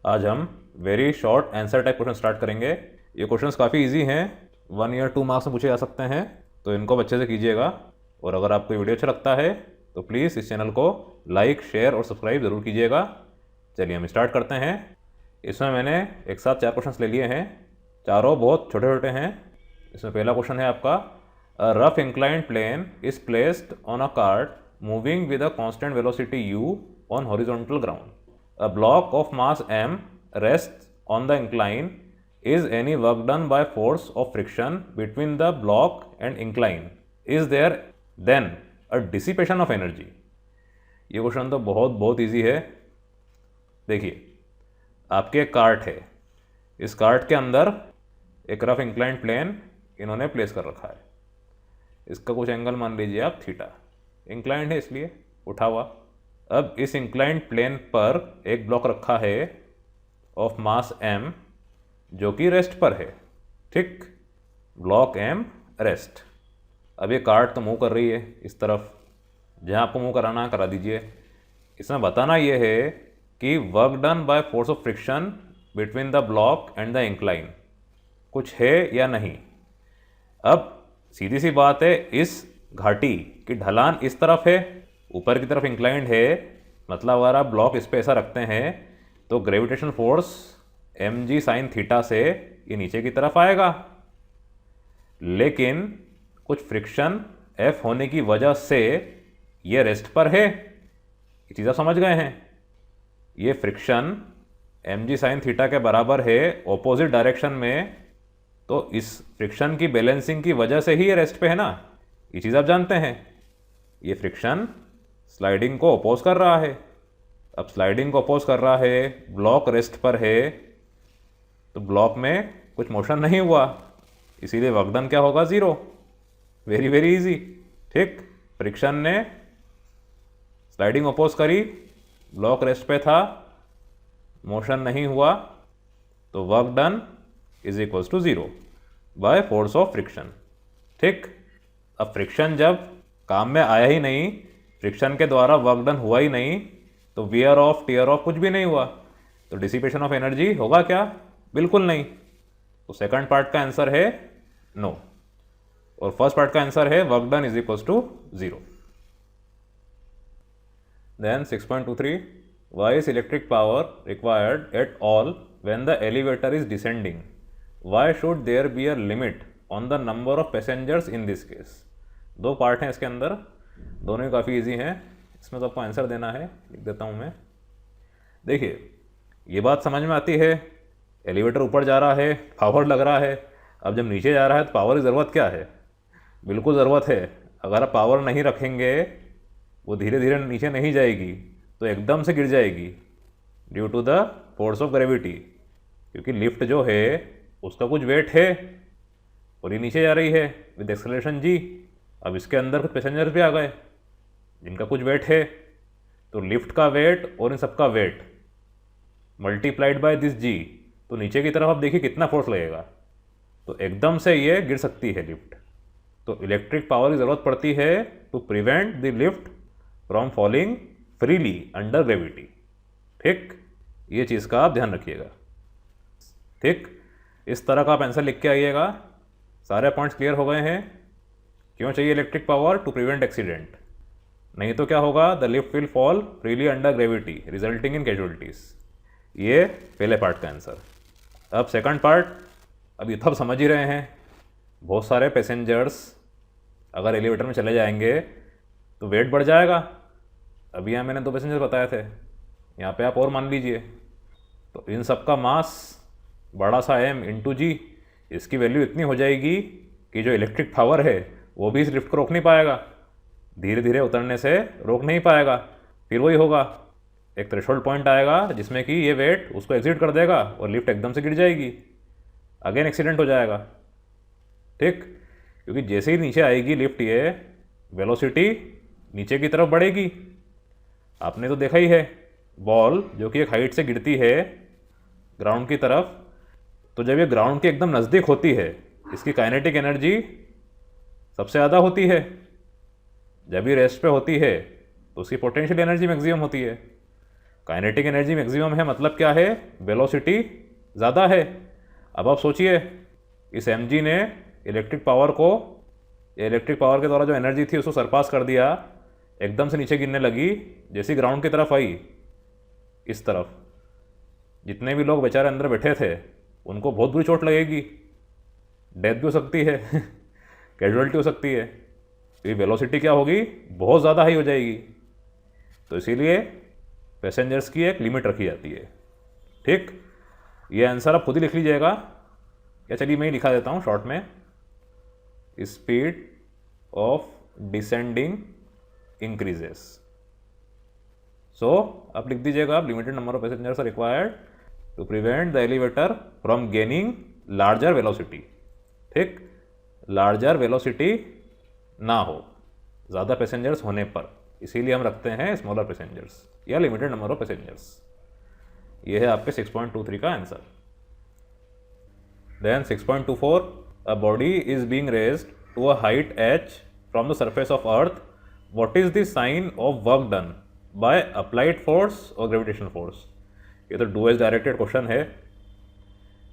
आज हम very short answer type question start करेंगे। ये क्वेश्चंस काफ़ी इजी हैं, 1 या 2 मार्क्स में पूछे जा सकते हैं, तो इनको अच्छे से कीजिएगा। और अगर आपको वीडियो अच्छा लगता है तो प्लीज़ इस चैनल को लाइक, शेयर और सब्सक्राइब ज़रूर कीजिएगा। चलिए हम स्टार्ट करते हैं। इसमें मैंने एक साथ 4 क्वेश्चंस ले लिए हैं, चारों बहुत छोटे छोटे हैं। इसमें पहला क्वेश्चन है आपका, a rough inclined plane is placed on a cart moving with a constant velocity u on horizontal ground. A block of mass m rests on the incline. Is any work done by force of friction between the block and incline? Is there then a dissipation of energy? ये question तो बहुत easy है। देखिए, आपके एक cart है, इस cart के अंदर एक रफ इंक्लाइंड प्लेन इन्होंने प्लेस कर रखा है। इसका कुछ एंगल मान लीजिए आप थीटा, इंक्लाइंड है इसलिए उठा हुआ। अब इस इंक्लाइंड प्लेन पर एक ब्लॉक रखा है ऑफ मास m जो कि रेस्ट पर है। ठीक, ब्लॉक m रेस्ट। अब ये कार्ट तो मूव कर रही है इस तरफ, जहाँ आपको मूव कराना है करा दीजिए। इसमें बताना ये है कि work done bye force of friction between the block and the incline कुछ है या नहीं। अब सीधी सी बात है, इस घाटी की ढलान इस तरफ है, ऊपर की तरफ इंक्लाइंड है, मतलब अगर आप ब्लॉक इस पे ऐसा रखते हैं तो gravitation force mg sine theta से ये नीचे की तरफ आएगा। लेकिन कुछ फ्रिक्शन F होने की वजह से ये रेस्ट पर है। ये चीज़ आप समझ गए हैं। ये फ्रिक्शन mg साइन थीटा के बराबर है ऑपोजिट डायरेक्शन में, तो इस फ्रिक्शन की बैलेंसिंग की वजह से ही ये रेस्ट पे है ना। ये चीज़ आप जानते हैं। ये फ्रिक्शन स्लाइडिंग को अपोज कर रहा है। अब स्लाइडिंग को अपोज कर रहा है, ब्लॉक रेस्ट पर है, तो ब्लॉक में कुछ मोशन नहीं हुआ, इसीलिए वर्क डन क्या होगा, 0। Very easy. ठीक, फ्रिक्शन ने स्लाइडिंग अपोज करी, ब्लॉक रेस्ट पे था, मोशन नहीं हुआ, तो work done is equals to 0 by force of friction. ठीक, अब फ्रिक्शन जब काम में आया ही नहीं, फ्रिक्शन के द्वारा वर्क डन हुआ ही नहीं, तो वियर ऑफ, टीयर ऑफ कुछ भी नहीं हुआ, तो डिसिपेशन ऑफ एनर्जी होगा क्या, बिल्कुल नहीं। तो सेकंड पार्ट का आंसर है नो, और फर्स्ट पार्ट का आंसर है work done is equals to 0। Then 6.23, why is electric power required at all when the elevator is descending? Why should there be a limit on the number of passengers in this case? 2 part हैं इसके अंदर, दोनों ही काफ़ी easy हैं। इसमें तो आपको answer देना है, लिख देता हूँ मैं। देखिए, ये बात समझ में आती है, एलिवेटर ऊपर जा रहा है, पावर लग रहा है। अब जब नीचे जा रहा है तो पावर की ज़रूरत क्या है, बिल्कुल ज़रूरत है। अगर आप पावर नहीं रखेंगे, वो धीरे धीरे नीचे नहीं जाएगी, तो एकदम से गिर जाएगी due to the force of gravity. क्योंकि लिफ्ट जो है उसका कुछ वेट है और ये नीचे जा रही है विद एक्सेलरेशन g। अब इसके अंदर कुछ पैसेंजर्स भी आ गए जिनका कुछ वेट है, तो लिफ्ट का वेट और इन सबका weight multiplied by this g, तो नीचे की तरफ आप देखिए कितना फोर्स लगेगा, तो एकदम से ये गिर सकती है लिफ्ट। तो इलेक्ट्रिक पावर की ज़रूरत पड़ती है to prevent the lift from falling freely under gravity. ठीक, ये चीज़ का आप ध्यान रखिएगा। ठीक, इस तरह का आप आंसर लिख के आइएगा। सारे पॉइंट्स क्लियर हो गए हैं। क्यों चाहिए electric power? To prevent accident. नहीं तो क्या होगा, the lift will fall freely under gravity resulting in casualties. ये पहले पार्ट का आंसर। अब सेकंड पार्ट, अब ये सब समझ ही रहे हैं, बहुत सारे पैसेंजर्स अगर एलिवेटर में चले जाएंगे तो वेट बढ़ जाएगा। अभी यहाँ मैंने 2 पैसेंजर बताए थे, यहाँ पे आप और मान लीजिए, तो इन सब का मास बड़ा सा m इंटू जी, इसकी वैल्यू इतनी हो जाएगी कि जो इलेक्ट्रिक पावर है वो भी इस लिफ्ट को रोक नहीं पाएगा, धीरे धीरे उतरने से रोक नहीं पाएगा। फिर वही होगा, एक थ्रेशोल्ड पॉइंट आएगा जिसमें कि ये वेट उसको एग्जिट कर देगा और लिफ्ट एकदम से गिर जाएगी, अगेन एक्सीडेंट हो जाएगा। ठीक, क्योंकि जैसे ही नीचे आएगी लिफ्ट, ये वेलोसिटी नीचे की तरफ बढ़ेगी। आपने तो देखा ही है, बॉल जो कि एक हाइट से गिरती है ग्राउंड की तरफ, तो जब ये ग्राउंड के एकदम नज़दीक होती है, इसकी काइनेटिक एनर्जी सबसे ज़्यादा होती है। जब ये रेस्ट पे होती है तो उसकी पोटेंशियल एनर्जी मैक्सिमम होती है। काइनेटिक एनर्जी मैक्सिमम है मतलब क्या है, वेलोसिटी ज़्यादा है। अब आप सोचिए इस mg ने इलेक्ट्रिक पावर के द्वारा जो एनर्जी थी उसको सरपास कर दिया, एकदम से नीचे गिरने लगी, जैसी ग्राउंड की तरफ आई इस तरफ, जितने भी लोग बेचारे अंदर बैठे थे उनको बहुत बुरी चोट लगेगी, डेथ भी हो सकती है कैजुअलिटी हो सकती है। तो ये वेलोसिटी क्या होगी, बहुत ज़्यादा हाई हो जाएगी। तो इसीलिए पैसेंजर्स की एक लिमिट रखी जाती है। ठीक, ये आंसर आप खुद ही लिख लीजिएगा, या चलिए मैं ही लिखा देता हूँ शॉर्ट में, speed of descending increases. So आप लिख दीजिएगा, limited number of passengers are required to prevent the elevator from gaining larger velocity. ठीक, लार्जर वेलोसिटी ना हो ज़्यादा पैसेंजर्स होने पर, इसीलिए हम रखते हैं स्मॉलर पैसेंजर्स या लिमिटेड नंबर ऑफ पैसेंजर्स। ये है आपके 6.23 का आंसर। Then 6.24, a body is being raised to a height h from the surface of earth, what is the sign of work done by applied force और gravitational force. ये तो do as directed question है।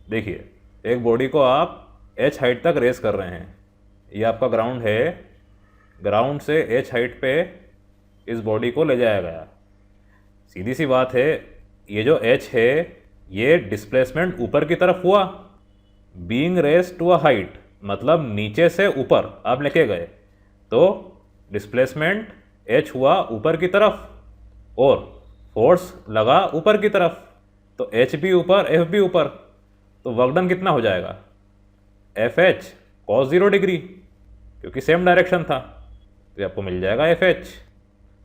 देखिए, एक body को आप h height तक race कर रहे हैं, ये आपका ग्राउंड है, ग्राउंड से h हाइट पे इस बॉडी को ले जाया गया। सीधी सी बात है, ये जो h है ये डिस्प्लेसमेंट ऊपर की तरफ हुआ, being raised to a height मतलब नीचे से ऊपर आप लेके गए, तो डिस्प्लेसमेंट h हुआ ऊपर की तरफ और फोर्स लगा ऊपर की तरफ, तो h भी ऊपर f भी ऊपर, तो वर्क डन कितना हो जाएगा, FH cos 0 डिग्री, क्योंकि सेम डायरेक्शन था, तो आपको मिल जाएगा FH।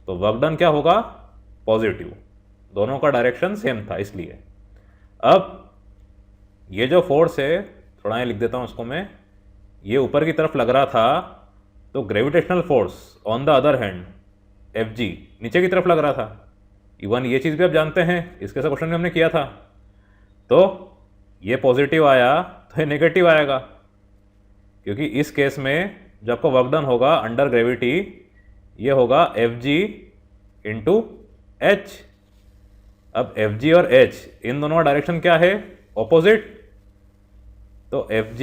तो वर्क डन क्या होगा, पॉजिटिव, दोनों का डायरेक्शन सेम था इसलिए। अब ये जो फोर्स है, थोड़ा ये लिख देता हूँ उसको मैं, ये ऊपर की तरफ लग रहा था, तो gravitational force on the other hand Fg नीचे की तरफ लग रहा था। इवन ये चीज़ भी आप जानते हैं, इसके साथ क्वेश्चन में हमने किया था। तो ये पॉजिटिव आया तो ये नेगेटिव आएगा, क्योंकि इस केस में जो आपका वर्क डन होगा अंडर ग्रेविटी, ये होगा Fg इंटू H। अब Fg और H इन दोनों का डायरेक्शन क्या है, ऑपोजिट, तो Fg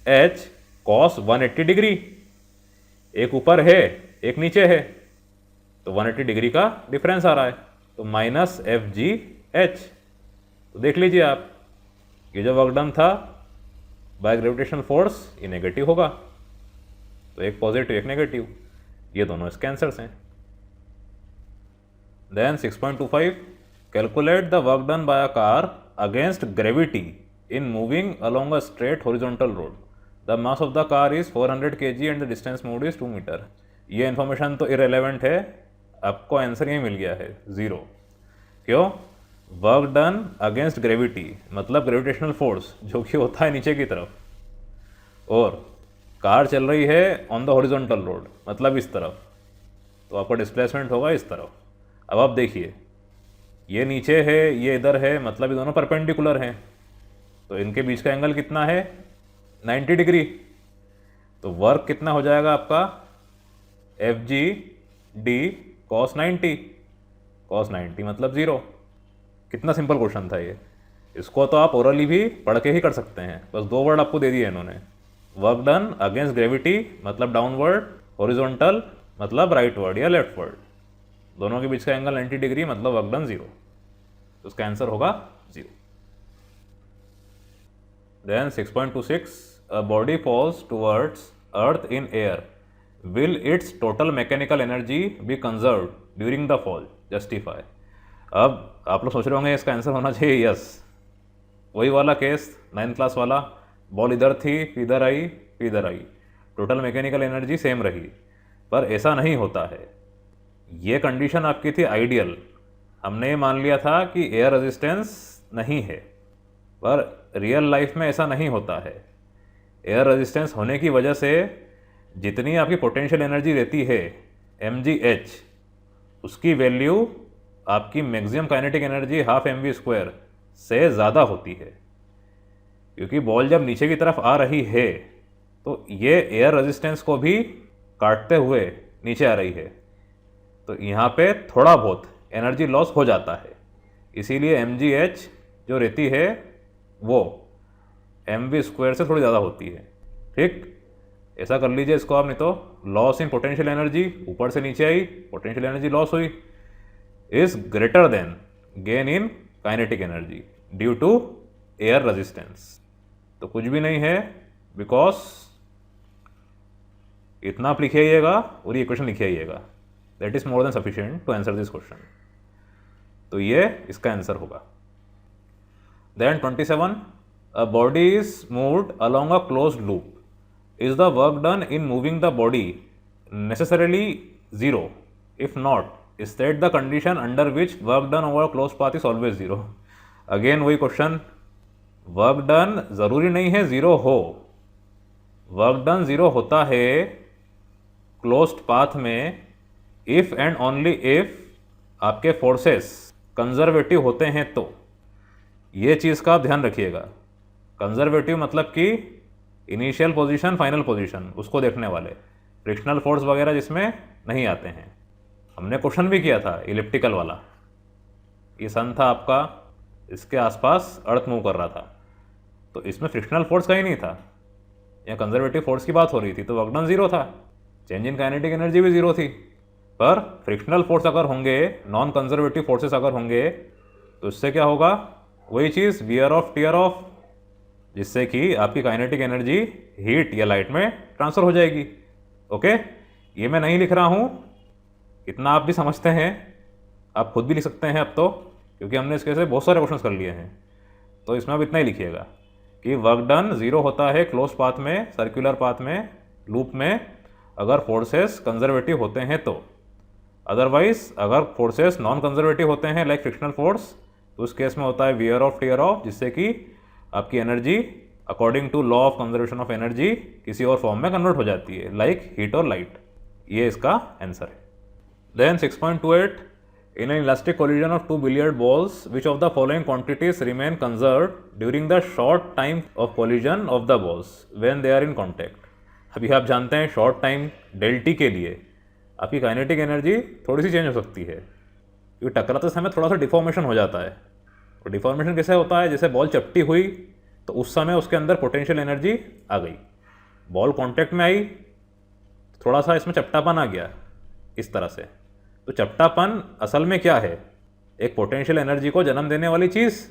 H cos 180 डिग्री, एक ऊपर है एक नीचे है, तो 180 डिग्री का डिफरेंस आ रहा है, तो माइनस Fg H। तो देख लीजिए आप, ये जो वर्क डन था बाय ग्रेविटेशनल फोर्स ये नेगेटिव होगा, तो एक पॉजिटिव एक नेगेटिव, ये दोनों इसके आंसर्स हैं। Then 6.25, calculate the work done by a car against gravity in moving along a straight horizontal road, the mass of the car is 400 kg and the distance moved is 2 metre. ये information तो irrelevant है, आपको answer यही मिल गया है 0। क्यों, work done against gravity मतलब ग्रेविटेशनल फोर्स जो कि होता है नीचे की तरफ, और कार चल रही है ऑन द हॉरिजॉन्टल रोड मतलब इस तरफ, तो आपका डिस्प्लेसमेंट होगा इस तरफ। अब आप देखिए, ये नीचे है ये इधर है, मतलब ये दोनों परपेंडिकुलर हैं, तो इनके बीच का एंगल कितना है, 90 डिग्री। तो वर्क कितना हो जाएगा आपका, Fg d cos 90, cos 90 मतलब 0। कितना सिंपल क्वेश्चन था ये, इसको तो आप ओरली भी पढ़ के ही कर सकते हैं, बस 2 वर्ड आपको दे दिए इन्होंने, वर्क डन अगेंस्ट ग्रेविटी मतलब डाउनवर्ड, हॉरिजॉन्टल मतलब राइटवर्ड या लेफ्टवर्ड, दोनों के बीच का एंगल 90 डिग्री मतलब वर्क डन 0, तो उसका आंसर होगा 0। Then 6.26, a body falls towards earth in air, will its total mechanical energy be conserved during the fall, justify। अब आप लोग सोच रहे होंगे इसका आंसर होना चाहिए यस, वही वाला केस 9th क्लास वाला, बॉल इधर थी फिर इधर आई फिर इधर आई, टोटल मैकेनिकल एनर्जी सेम रही, पर ऐसा नहीं होता है। ये कंडीशन आपकी थी आइडियल, हमने ये मान लिया था कि एयर रेजिस्टेंस नहीं है, पर रियल लाइफ में ऐसा नहीं होता है। एयर रेजिस्टेंस होने की वजह से जितनी आपकी पोटेंशियल एनर्जी रहती है mgh, उसकी वैल्यू आपकी मैक्सिमम काइनेटिक एनर्जी 12 mv² से ज़्यादा होती है, क्योंकि बॉल जब नीचे की तरफ आ रही है तो ये एयर रेजिस्टेंस को भी काटते हुए नीचे आ रही है, तो यहाँ पे थोड़ा बहुत एनर्जी लॉस हो जाता है। इसीलिए mgh जो रहती है वो mv² से थोड़ी ज़्यादा होती है। ठीक, ऐसा कर लीजिए इसको आप, नहीं तो लॉस इन पोटेंशियल एनर्जी ऊपर से नीचे आई, पोटेंशियल एनर्जी लॉस हुई, is greater than gain in kinetic energy due to air resistance. तो कुछ भी नहीं है, बिकॉज इतना आप लिखे आइएगा और ये इक्वेशन लिखे आइएगा, that is more than sufficient to answer this question. तो ये इसका आंसर होगा। Then 27, a body is moved along a closed loop, is the work done in moving the body necessarily zero? If not, state the condition under which work done over a closed path is always zero. Again वही question, work done जरूरी नहीं है zero हो, work done zero होता है closed path में if and only if आपके forces conservative होते हैं। तो ये चीज़ का आप ध्यान रखिएगा। कंजर्वेटिव मतलब कि इनिशियल पोजीशन फाइनल पोजीशन उसको देखने वाले, फ्रिक्शनल फोर्स वगैरह जिसमें नहीं आते हैं। हमने क्वेश्चन भी किया था इलिप्टिकल वाला, ये सन था आपका, इसके आसपास अर्थ मूव कर रहा था, तो इसमें फ्रिक्शनल फोर्स का ही नहीं था, या कंजर्वेटिव फोर्स की बात हो रही थी, तो वर्क डन जीरो था, चेंज इन काइनेटिक एनर्जी भी जीरो थी। पर फ्रिक्शनल फोर्स अगर होंगे, नॉन कंजर्वेटिव फोर्सेस अगर होंगे, तो इससे क्या होगा, वही चीज़ वियर ऑफ टीयर ऑफ, जिससे कि आपकी काइनेटिक एनर्जी हीट या लाइट में ट्रांसफर हो जाएगी। ओके, ये मैं नहीं लिख रहा हूँ, इतना आप भी समझते हैं, आप खुद भी लिख सकते हैं अब तो, क्योंकि हमने इसके से बहुत सारे क्वेश्चंस कर लिए हैं। तो इसमें आप इतना ही लिखिएगा कि वर्क डन जीरो होता है क्लोज पाथ में, सर्कुलर पाथ में, लूप में, अगर फोर्सेस कंजर्वेटिव होते हैं तो। अदरवाइज अगर फोर्सेस नॉन कंजर्वेटिव होते हैं लाइक फ्रिक्शनल फोर्स, तो उस केस में होता है वियर ऑफ टीयर ऑफ, जिससे कि आपकी energy according to law of conservation of energy किसी और फॉर्म में कन्वर्ट हो जाती है, लाइक हीट और लाइट। ये इसका आंसर है। Then 6.28, in an elastic collision of two billiard balls which of the following quantities remain conserved during the short time of collision of the balls when they are in contact. अभी आप जानते हैं short time डेल्टी के लिए आपकी kinetic energy थोड़ी सी change हो सकती है, क्योंकि टकराते समय थोड़ा सा डिफॉर्मेशन हो जाता है। तो डिफॉर्मेशन कैसे होता है, जैसे बॉल चपटी हुई तो उस समय उसके अंदर पोटेंशियल एनर्जी आ गई, बॉल कांटेक्ट में आई, थोड़ा सा इसमें चपटापन आ गया इस तरह से। तो चपटापन असल में क्या है, एक पोटेंशियल एनर्जी को जन्म देने वाली चीज़,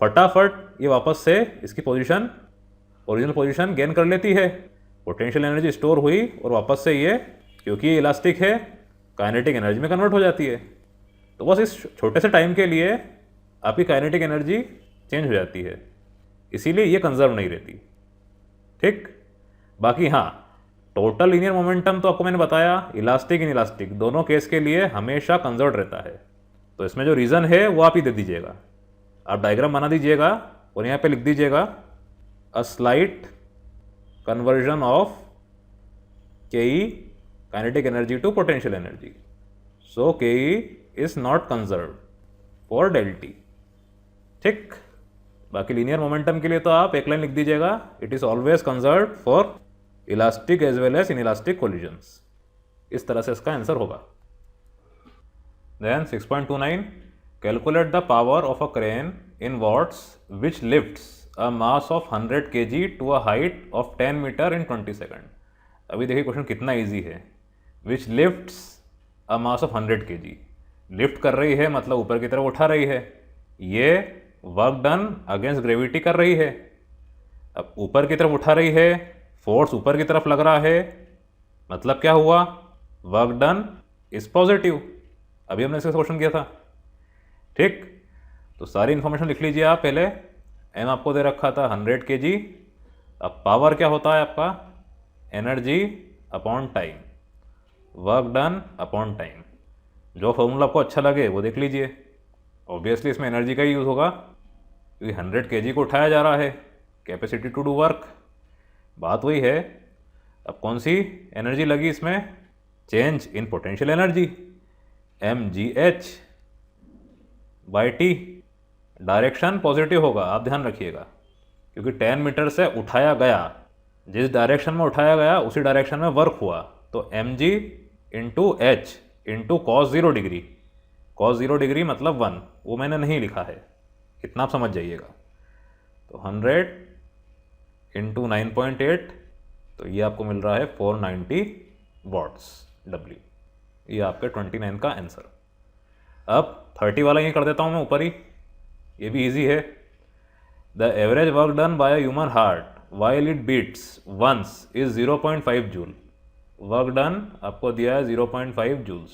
फटाफट ये वापस से इसकी पोजीशन, ओरिजिनल पोजीशन गेन कर लेती है, पोटेंशियल एनर्जी स्टोर हुई और वापस से ये, क्योंकि ये इलास्टिक है, काइनेटिक एनर्जी में कन्वर्ट हो जाती है। तो बस इस छोटे से टाइम के लिए आपकी काइनेटिक एनर्जी चेंज हो जाती है, इसीलिए ये कंजर्व नहीं रहती। ठीक, बाकी हाँ, टोटल लीनियर मोमेंटम तो आपको मैंने बताया, इलास्टिक इन इलास्टिक दोनों केस के लिए हमेशा कंजर्व रहता है। तो इसमें जो रीज़न है वो आप ही दे दीजिएगा, आप डायग्राम बना दीजिएगा और यहाँ पे लिख दीजिएगा a slight conversion of KE kinetic energy to potential energy, so KE is not conserve for delta. ठीक, बाकी लीनियर मोमेंटम के लिए तो आप एक लाइन लिख दीजिएगा, it is always conserve for elastic as well as inelastic collisions. इस तरह से इसका आंसर होगा। Then 6.29, calculate the power of a crane in watts which lifts a mass of 100 kg to a height of 10 metre in 20 second. अभी देखिए question कितना easy है। Which lifts a mass of 100 kg, lift कर रही है मतलब ऊपर की तरफ उठा रही है, ये वर्क डन अगेंस्ट ग्रेविटी कर रही है। अब ऊपर की तरफ उठा रही है, फोर्स ऊपर की तरफ लग रहा है, मतलब क्या हुआ, वर्क डन इज पॉजिटिव। अभी हमने इसका क्वेश्चन किया था। ठीक, तो सारी इंफॉर्मेशन लिख लीजिए आप पहले। एम आपको दे रखा था 100 kg। अब पावर क्या होता है आपका, energy upon time, work done upon time. जो फॉर्मूला आपको अच्छा लगे वो देख लीजिए। ऑब्वियसली इसमें एनर्जी का ही यूज़ होगा, क्योंकि 100 kg को उठाया जा रहा है, कैपेसिटी टू डू वर्क, बात वही है। अब कौन सी एनर्जी लगी इसमें, change in potential energy, mgh by T. Direction positive होगा, आप ध्यान रखिएगा, क्योंकि 10 मीटर से उठाया गया, जिस डायरेक्शन में उठाया गया उसी डायरेक्शन में वर्क हुआ, तो mg into h into cos 0 degree, cos 0 degree मतलब 1, वो मैंने नहीं लिखा है, इतना आप समझ जाइएगा। तो 100 इंटू 9.8, तो ये आपको मिल रहा है 490 वॉट्स W। ये आपके 29 का आंसर। अब 30 वाला ये कर देता हूँ मैं ऊपर ही, ये भी इजी है। The average work done by a human heart while it beats once is 0.5 joule. Work done आपको दिया है 0.5 joules.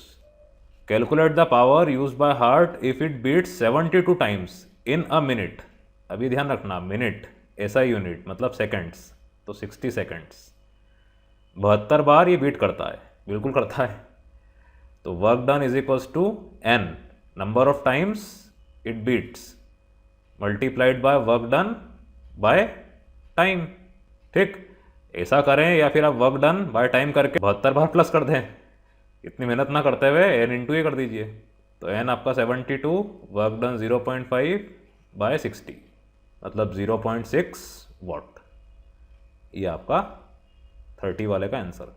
Calculate the power use by heart if it beats 72 times in a minute. अभी ध्यान रखना, minute SI unit मतलब seconds, तो 60 seconds. 72 बार ये beat करता है, बिल्कुल करता है। तो work done is equals to N, number of times it beats, multiplied by work done by time. ठीक, ऐसा करें या फिर आप वर्क डन बाय टाइम करके 72 बार प्लस कर दें, इतनी मेहनत ना करते हुए N इंटू ये कर दीजिए। तो N आपका 72, वर्क डन 0.5 बाय 60 मतलब 0.6 वॉट। ये आपका 30 वाले का आंसर।